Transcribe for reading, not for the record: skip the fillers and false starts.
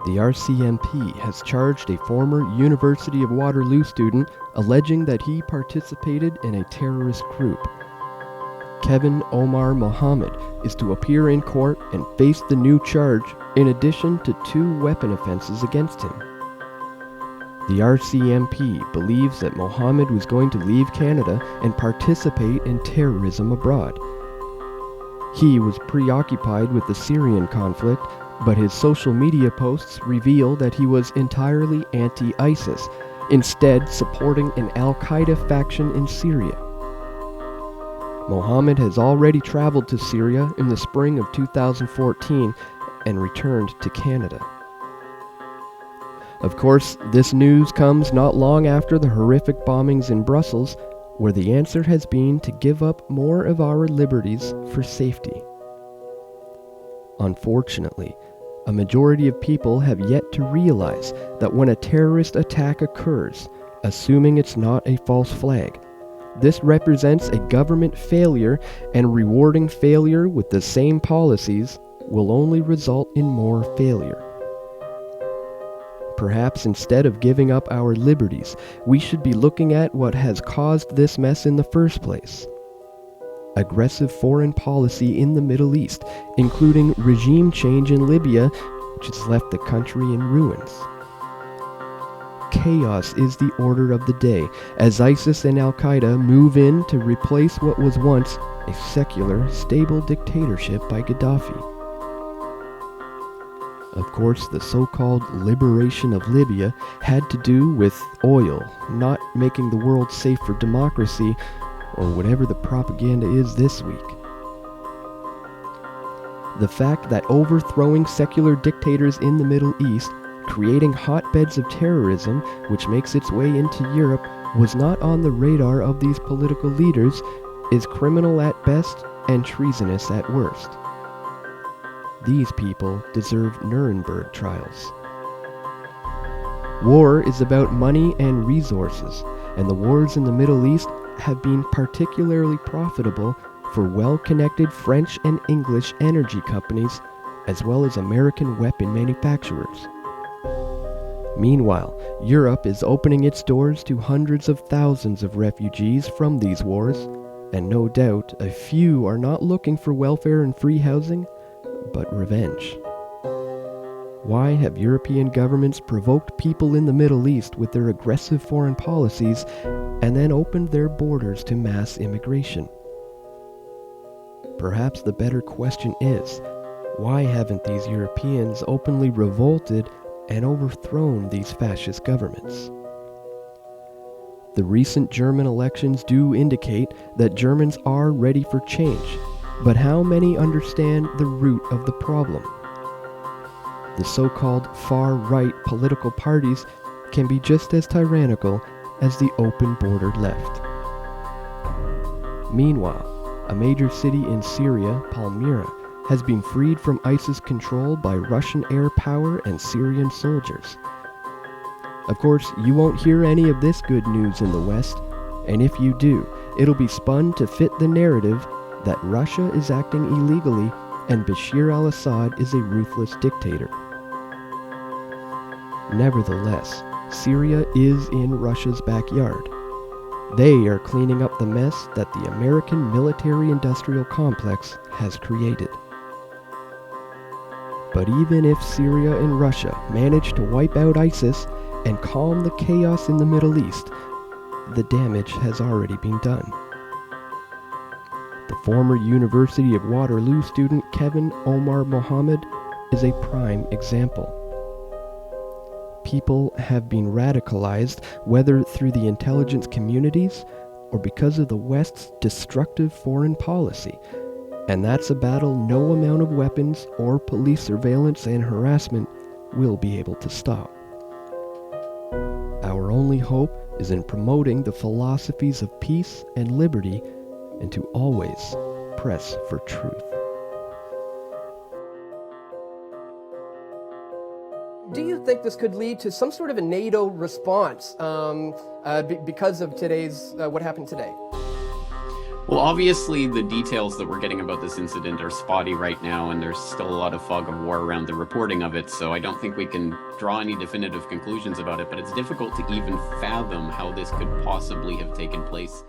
The RCMP has charged a former University of Waterloo student alleging that he participated in a terrorist group. Omar Mohamed is to appear in court and face the new charge in addition to 2 weapon offenses against him. The RCMP believes that Mohamed was going to leave Canada and participate in terrorism abroad. He was preoccupied with the Syrian conflict, but his social media posts reveal that he was entirely anti-ISIS, instead supporting an al-Qaeda faction in Syria. Mohamed has already traveled to Syria in the spring of 2014 and returned to Canada. Of course, this news comes not long after the horrific bombings in Brussels, where the answer has been to give up more of our liberties for safety. Unfortunately, a majority of people have yet to realize that when a terrorist attack occurs, assuming it's not a false flag, this represents a government failure, and rewarding failure with the same policies will only result in more failure. Perhaps instead of giving up our liberties, we should be looking at what has caused this mess in the first place. Aggressive foreign policy in the Middle East, including regime change in Libya, which has left the country in ruins. Chaos is the order of the day, as ISIS and al-Qaeda move in to replace what was once a secular, stable dictatorship by Gaddafi. Of course, the so-called liberation of Libya had to do with oil, not making the world safe for democracy, or whatever the propaganda is this week. The fact that overthrowing secular dictators in the Middle East, creating hotbeds of terrorism which makes its way into Europe, was not on the radar of these political leaders is criminal at best and treasonous at worst. These people deserve Nuremberg trials. War is about money and resources, and the wars in the Middle East have been particularly profitable for well-connected French and English energy companies, as well as American weapon manufacturers. Meanwhile, Europe is opening its doors to hundreds of thousands of refugees from these wars, and no doubt a few are not looking for welfare and free housing, but revenge. Why have European governments provoked people in the Middle East with their aggressive foreign policies and then opened their borders to mass immigration? Perhaps the better question is, why haven't these Europeans openly revolted and overthrown these fascist governments? The recent German elections do indicate that Germans are ready for change, but how many understand the root of the problem? The so-called far-right political parties can be just as tyrannical as the open-bordered left. Meanwhile, a major city in Syria, Palmyra, has been freed from ISIS control by Russian air power and Syrian soldiers. Of course, you won't hear any of this good news in the West, and if you do, it'll be spun to fit the narrative that Russia is acting illegally and Bashar al-Assad is a ruthless dictator. Nevertheless, Syria is in Russia's backyard. They are cleaning up the mess that the American military-industrial complex has created. But even if Syria and Russia manage to wipe out ISIS and calm the chaos in the Middle East, the damage has already been done. The former University of Waterloo student Omar Mohamed is a prime example. People have been radicalized, whether through the intelligence communities or because of the West's destructive foreign policy, and that's a battle no amount of weapons or police surveillance and harassment will be able to stop. Our only hope is in promoting the philosophies of peace and liberty, and to always press for truth. Do you think this could lead to some sort of a NATO response because of today's what happened today? Well, obviously the details that we're getting about this incident are spotty right now, and there's still a lot of fog of war around the reporting of it, so I don't think we can draw any definitive conclusions about it, but it's difficult to even fathom how this could possibly have taken place